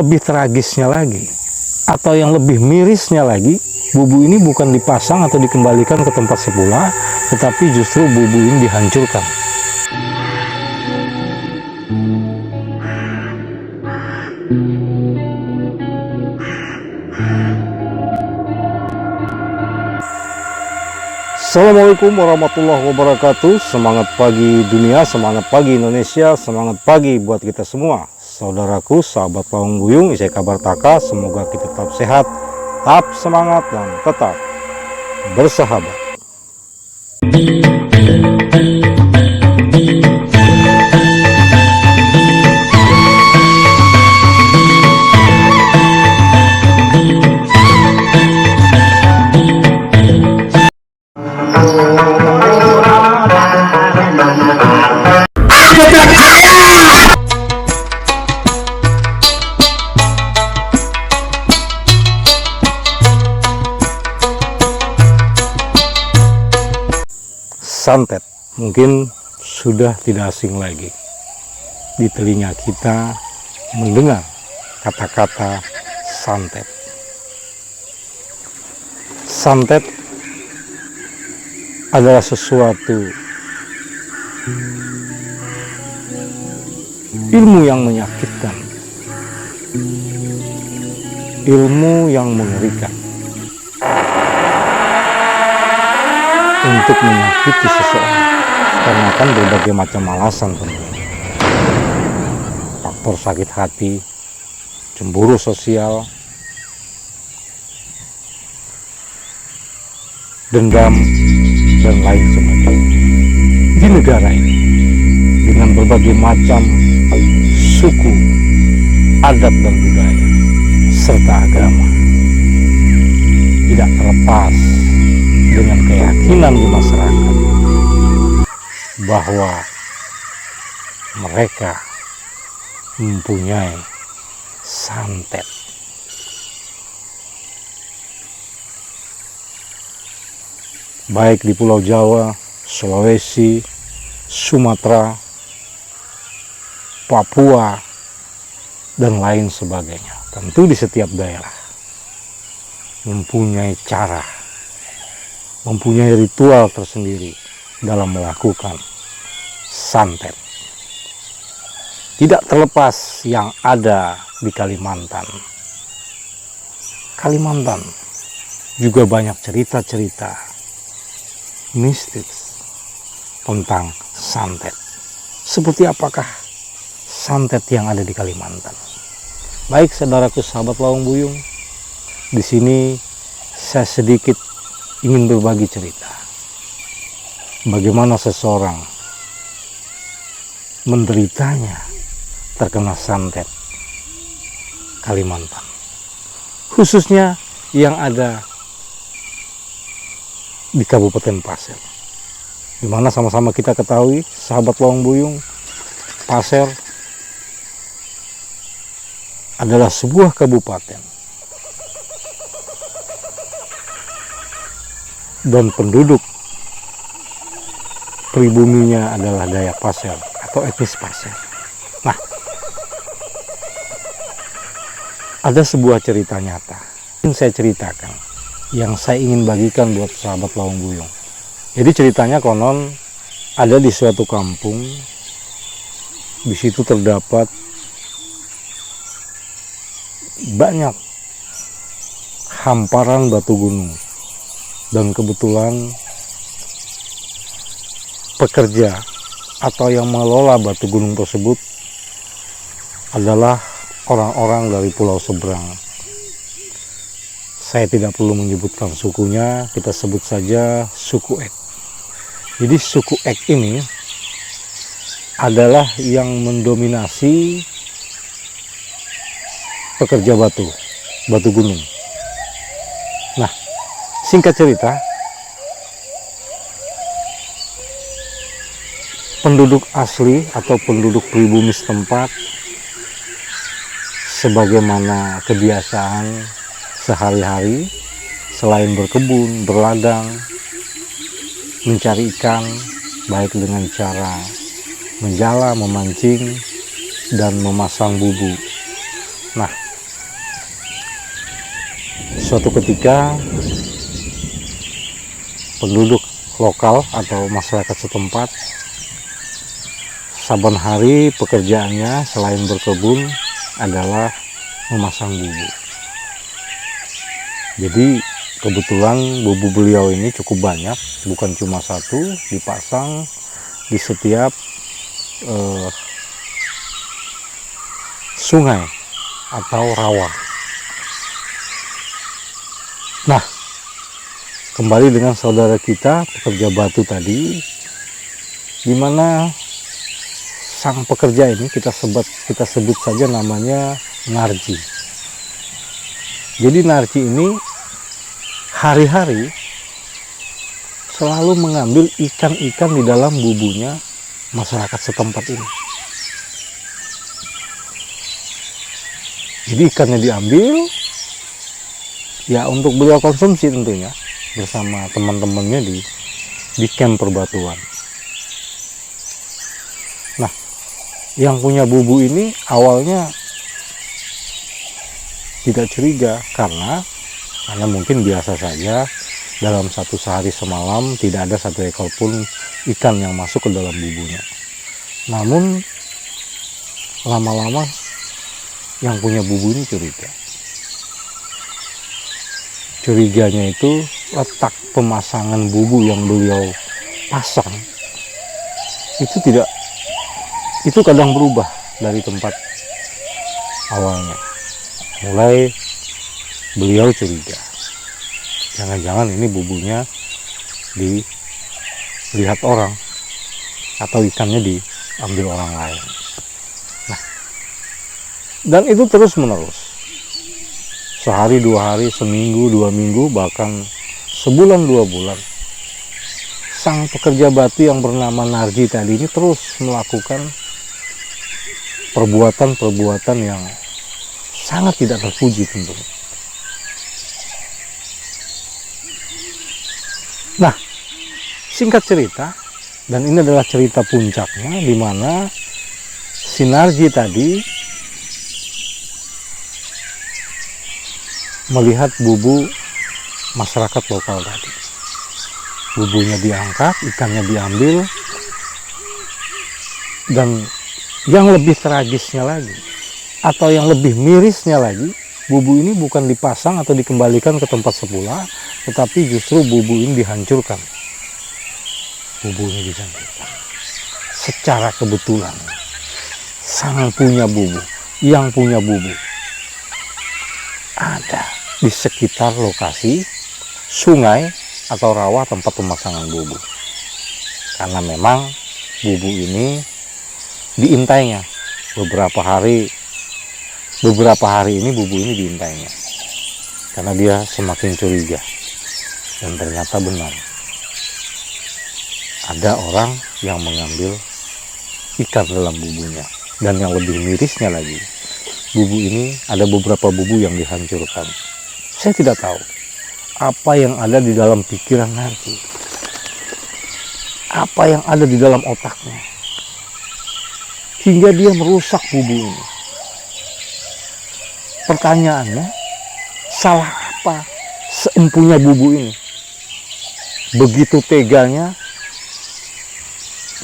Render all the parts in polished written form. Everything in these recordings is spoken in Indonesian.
lebih tragisnya lagi, atau yang lebih mirisnya lagi, bubu ini bukan dipasang atau dikembalikan ke tempat semula, tetapi justru bubu ini dihancurkan. Assalamualaikum warahmatullahi wabarakatuh. Semangat pagi dunia, semangat pagi Indonesia, semangat pagi buat kita semua. Saudaraku, sahabat Pawang Buyung, saya kabar Taka, semoga kita tetap sehat, tetap semangat, dan tetap bersahabat. Santet mungkin sudah tidak asing lagi di telinga kita mendengar kata-kata santet. Santet adalah sesuatu ilmu yang menyakitkan, ilmu yang mengerikan untuk menyakiti seseorang, karena kan berbagai macam alasan tentunya. Faktor sakit hati, cemburu sosial, dendam, dan lain sebagainya. Di negara ini, dengan berbagai macam suku, adat dan budaya, serta agama, tidak terlepas dengan keyakinan di masyarakat bahwa mereka mempunyai santet. Baik di Pulau Jawa, Sulawesi, Sumatera, Papua, dan lain sebagainya. Tentu di setiap daerah mempunyai cara, mempunyai ritual tersendiri dalam melakukan santet. Tidak terlepas yang ada di Kalimantan. Kalimantan juga banyak cerita-cerita mistis tentang santet. Seperti apakah santet yang ada di Kalimantan? Baik saudaraku, sahabat Pawang Buyung, di sini saya sedikit ingin berbagi cerita bagaimana seseorang menderitanya terkena santet Kalimantan, khususnya yang ada di Kabupaten Pasir, dimana sama-sama kita ketahui, sahabat Pawang Buyung, Pasir adalah sebuah kabupaten dan penduduk pribuminya adalah Dayak Pasir atau etnis Pasir. Nah, ada sebuah cerita nyata yang saya ceritakan, yang saya ingin bagikan buat sahabat Pawang Buyung. Jadi ceritanya konon ada di suatu kampung, di situ terdapat banyak hamparan batu gunung. Dan kebetulan pekerja atau yang mengelola batu gunung tersebut adalah orang-orang dari pulau seberang. Saya tidak perlu menyebutkan sukunya, kita sebut saja suku Ek. Jadi suku Ek ini adalah yang mendominasi pekerja batu gunung. Nah, singkat cerita, penduduk asli atau penduduk pribumi setempat, sebagaimana kebiasaan sehari-hari, selain berkebun, berladang, mencari ikan, baik dengan cara menjala, memancing, dan memasang bubu. Nah, suatu ketika penduduk lokal atau masyarakat setempat saban hari pekerjaannya selain berkebun adalah memasang bubu. Jadi kebetulan bubu beliau ini cukup banyak, bukan cuma satu, dipasang di setiap sungai atau rawa. Nah, kembali dengan saudara kita pekerja batu tadi, di mana sang pekerja ini kita sebut saja namanya Narji. Jadi Narji ini hari-hari selalu mengambil ikan-ikan di dalam bubunya masyarakat setempat ini. Jadi ikannya diambil ya untuk beliau konsumsi tentunya bersama teman-temannya di camp perbatuan. Nah, yang punya bubu ini awalnya tidak curiga karena mungkin biasa saja dalam satu sehari semalam tidak ada satu ekor pun ikan yang masuk ke dalam bubunya. Namun lama-lama yang punya bubu ini curiga. Curiganya itu letak pemasangan bubu yang beliau pasang itu kadang berubah dari tempat awalnya. Mulai beliau curiga, jangan-jangan ini bubunya dilihat orang atau ikannya diambil orang lain. Nah, dan itu terus menerus, sehari, 2 hari, seminggu, 2 minggu, bahkan sebulan, 2 bulan. Sang pekerja batu yang bernama Narji tadi ini terus melakukan perbuatan-perbuatan yang sangat tidak terpuji tentunya. Nah, singkat cerita, dan ini adalah cerita puncaknya, di mana si Narji tadi melihat bubu masyarakat lokal tadi. Bubunya diangkat, ikannya diambil, dan yang lebih tragisnya lagi, atau yang lebih mirisnya lagi, bubu ini bukan dipasang atau dikembalikan ke tempat semula, tetapi justru bubu ini dihancurkan. Bubu ini dihancurkan. Secara kebetulan, sang punya bubu, yang punya bubu, ada di sekitar lokasi sungai atau rawa tempat pemasangan bubu. Karena memang bubu ini diintainya beberapa hari ini bubu ini diintainya karena dia semakin curiga. Dan ternyata benar, ada orang yang mengambil ikan dalam bubunya. Dan yang lebih mirisnya lagi, bubu ini ada beberapa bubu yang dihancurkan. Saya tidak tahu apa yang ada di dalam pikiran Narji, apa yang ada di dalam otaknya, hingga dia merusak bubu ini. Pertanyaannya, salah apa seempunya bubu ini? Begitu teganya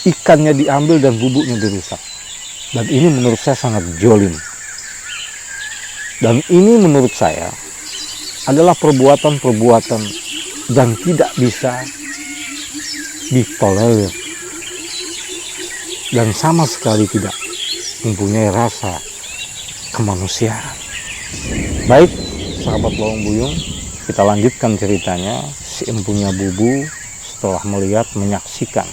ikannya diambil dan bubunya dirusak. Dan ini menurut saya sangat jolim. Dan ini menurut saya adalah perbuatan-perbuatan dan tidak bisa ditolerir. Dan sama sekali tidak mempunyai rasa kemanusiaan. Baik, sahabat Lawang Buyung, kita lanjutkan ceritanya. Si empunya bubu setelah menyaksikan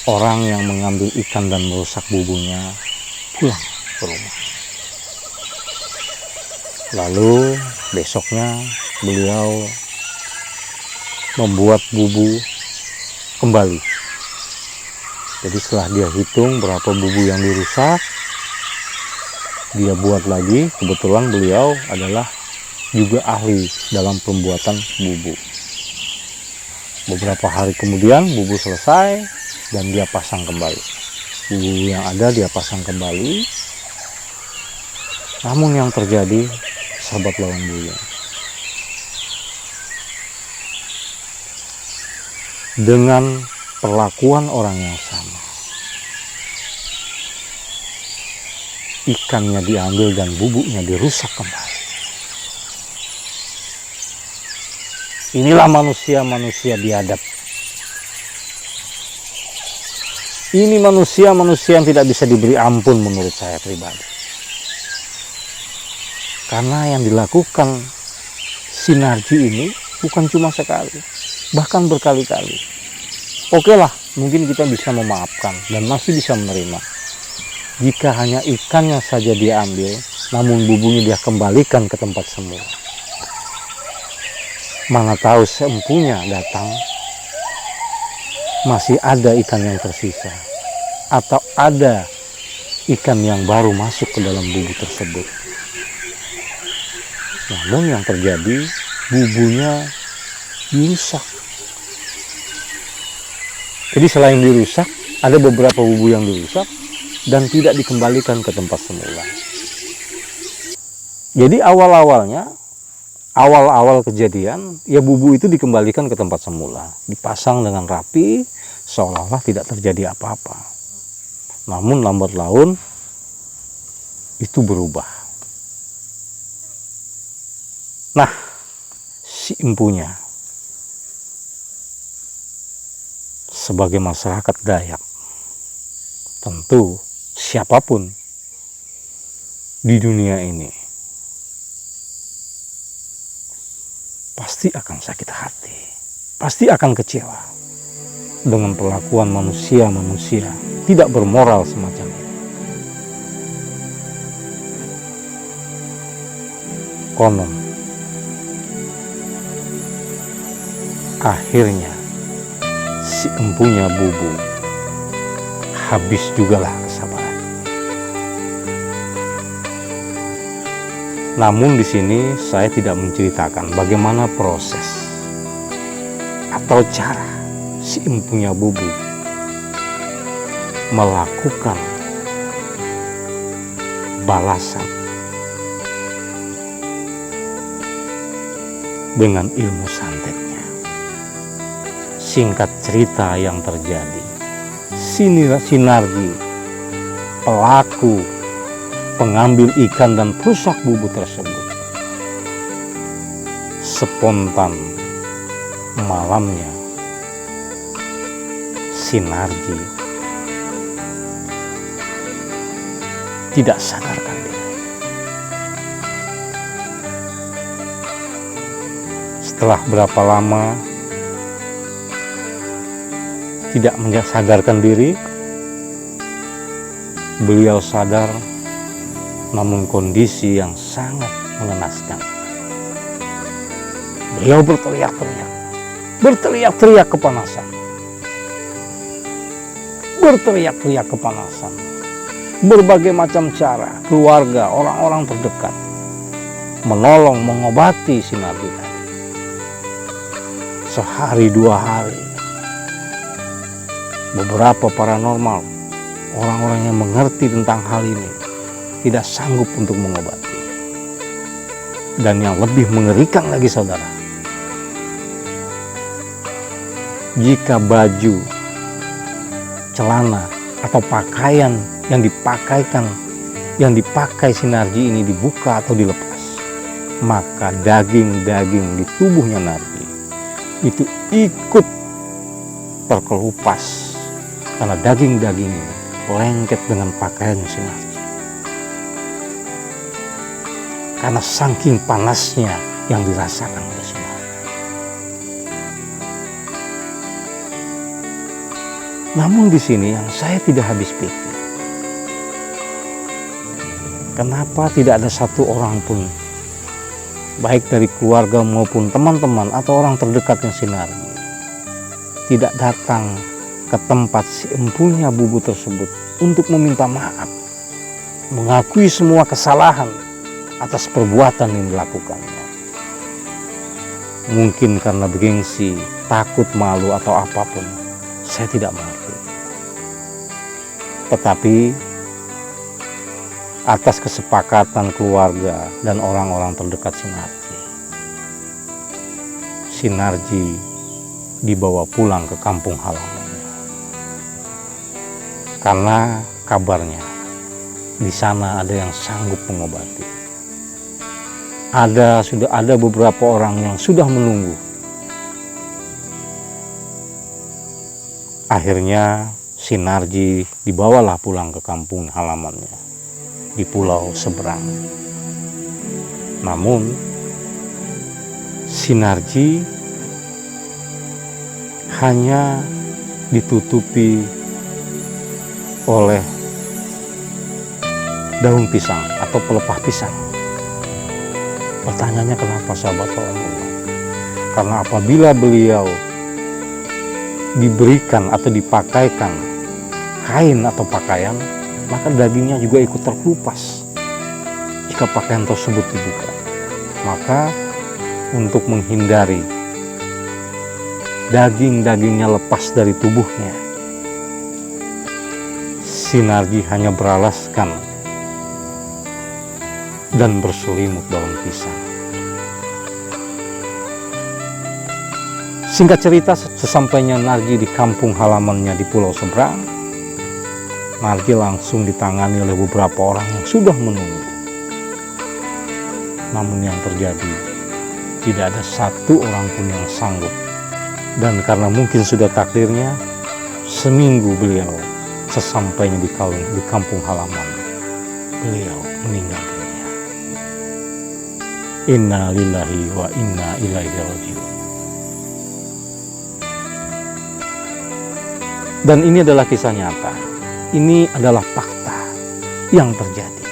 orang yang mengambil ikan dan merusak bubunya pulang ke rumah. Lalu besoknya beliau membuat bubu kembali. Jadi setelah dia hitung berapa bubu yang dirusak, dia buat lagi. Kebetulan beliau adalah juga ahli dalam pembuatan bubu. Beberapa hari kemudian bubu selesai dan dia pasang kembali. Bubu yang ada dia pasang kembali. Namun yang terjadi sahabat Lawang Buyung. Dengan perlakuan orang yang sama, ikannya diambil dan bubuknya dirusak kembali. Inilah manusia-manusia biadab. Ini manusia-manusia yang tidak bisa diberi ampun menurut saya pribadi. Karena yang dilakukan Sinarji ini bukan cuma sekali, bahkan berkali-kali. Oke lah, mungkin kita bisa memaafkan dan masih bisa menerima. Jika hanya ikannya saja dia ambil, namun bumbunya dia kembalikan ke tempat semula. Mana tahu seempunya datang, masih ada ikan yang tersisa, atau ada ikan yang baru masuk ke dalam bumbu tersebut. Namun yang terjadi, bumbunya dirusak. Jadi selain dirusak, ada beberapa bumbu yang dirusak dan tidak dikembalikan ke tempat semula. Jadi awal kejadian, ya bumbu itu dikembalikan ke tempat semula, dipasang dengan rapi, seolah-olah tidak terjadi apa-apa. Namun lambat laun itu berubah. Nah, si empunya sebagai masyarakat Dayak, tentu siapapun di dunia ini pasti akan sakit hati, pasti akan kecewa dengan perlakuan manusia-manusia tidak bermoral semacam ini. Konon akhirnya si empunya bubu habis jugalah kesabaran. Namun di sini saya tidak menceritakan bagaimana proses atau cara si empunya bubu melakukan balasan dengan ilmu santetnya. Singkat cerita yang terjadi, Sinarji, pelaku pengambil ikan dan perusak bumbu tersebut, spontan malamnya Sinarji tidak sadarkan diri. Setelah berapa lama tidak sadarkan diri, beliau sadar, namun kondisi yang sangat mengenaskan. Beliau berteriak-teriak kepanasan. Berbagai macam cara, keluarga, orang-orang terdekat menolong, mengobati Sinarji tadi. Sehari dua hari, beberapa paranormal, orang-orang yang mengerti tentang hal ini, tidak sanggup untuk mengobati. Dan yang lebih mengerikan lagi saudara, jika baju, celana, atau pakaian yang dipakai Sinarji ini dibuka atau dilepas, maka daging-daging di tubuhnya Narji itu ikut terkelupas. Karena daging-daging ini lengket dengan pakaian Sinarji. Karena saking panasnya yang dirasakan oleh Sinarji. Namun di sini yang saya tidak habis pikir, kenapa tidak ada satu orang pun, baik dari keluarga maupun teman-teman atau orang terdekatnya Sinarji, tidak datang ke tempat si empunya bubu tersebut untuk meminta maaf, mengakui semua kesalahan atas perbuatan yang dilakukannya. Mungkin karena gengsi, takut, malu, atau apapun, saya tidak mengerti. Tetapi atas kesepakatan keluarga dan orang-orang terdekat Sinarji. Sinarji dibawa pulang ke kampung halamannya. Karena kabarnya di sana ada yang sanggup mengobati. Sudah ada beberapa orang yang sudah menunggu. Akhirnya Sinarji dibawalah pulang ke kampung halamannya di pulau seberang. Namun Sinarji hanya ditutupi oleh daun pisang atau pelepah pisang. Pertanyaannya kenapa, sahabat Allah? Karena apabila beliau diberikan atau dipakaikan kain atau pakaian, maka dagingnya juga ikut terkelupas jika pakaian tersebut dibuka. Maka untuk menghindari daging-dagingnya lepas dari tubuhnya, Sinarji hanya beralaskan dan berselimut daun pisang. Singkat cerita, sesampainya Narji di kampung halamannya di pulau seberang, Narji langsung ditangani oleh beberapa orang yang sudah menunggu. Namun yang terjadi, tidak ada satu orang pun yang sanggup. Dan karena mungkin sudah takdirnya, seminggu beliau sesampainya di kampung halaman, beliau meninggal dunia. Inna lillahi wa inna ilaihi raji'un. Dan ini adalah kisah nyata. Ini adalah fakta yang terjadi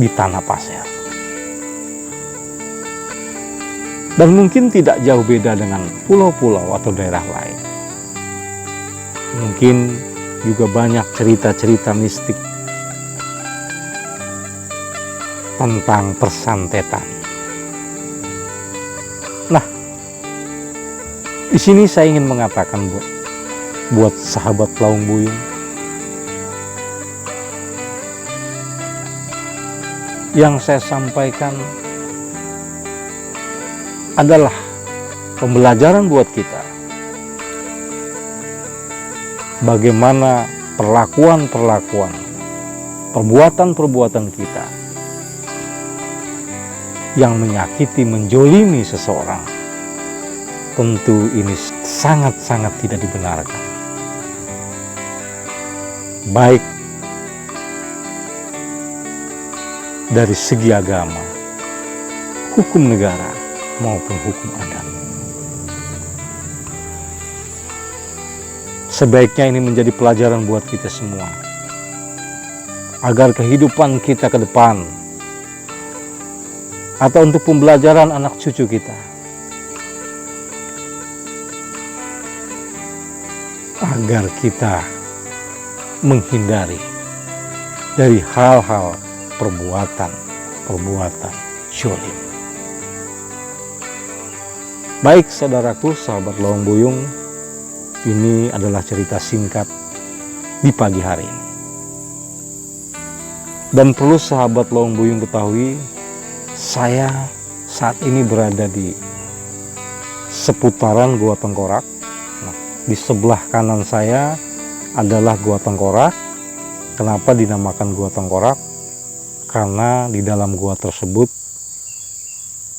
di Tanah Pasir. Dan mungkin tidak jauh beda dengan pulau-pulau atau daerah lain. Mungkin juga banyak cerita-cerita mistik tentang persantetan. Nah, di sini saya ingin mengatakan buat sahabat Laung Buyung, yang saya sampaikan adalah pembelajaran buat kita. Bagaimana perlakuan-perlakuan, perbuatan-perbuatan kita yang menyakiti, menjolimi seseorang, tentu ini sangat-sangat tidak dibenarkan. Baik dari segi agama, hukum negara, maupun hukum adat. Sebaiknya ini menjadi pelajaran buat kita semua, agar kehidupan kita ke depan, atau untuk pembelajaran anak cucu kita, agar kita menghindari dari hal-hal perbuatan syulim. Baik saudaraku, sahabat Laung Buyung, ini adalah cerita singkat di pagi hari ini. Dan perlu sahabat Laung Buyung ketahui, saya saat ini berada di seputaran Gua Tengkorak. Nah, di sebelah kanan saya adalah Gua Tengkorak. Kenapa dinamakan Gua Tengkorak? Karena di dalam gua tersebut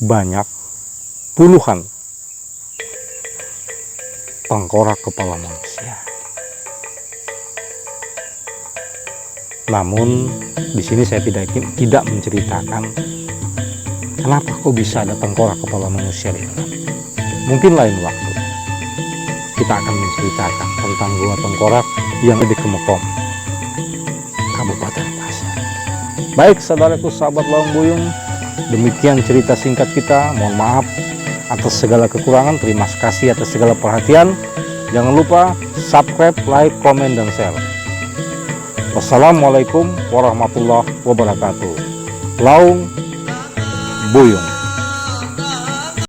banyak puluhan tengkorak kepala manusia. Namun di sini saya tidak menceritakan kenapa kok bisa ada tengkorak kepala manusia di dalam. Mungkin lain waktu kita akan menceritakan tentang Gua Tengkorak yang ada di Kemekom, Kabupaten Pasir. Baik saudaraku, sahabat Laung Buyung, demikian cerita singkat kita. Mohon maaf atas segala kekurangan, terima kasih atas segala perhatian. Jangan lupa subscribe, like, komen, dan share. Wassalamualaikum warahmatullahi wabarakatuh. Laung Buyung.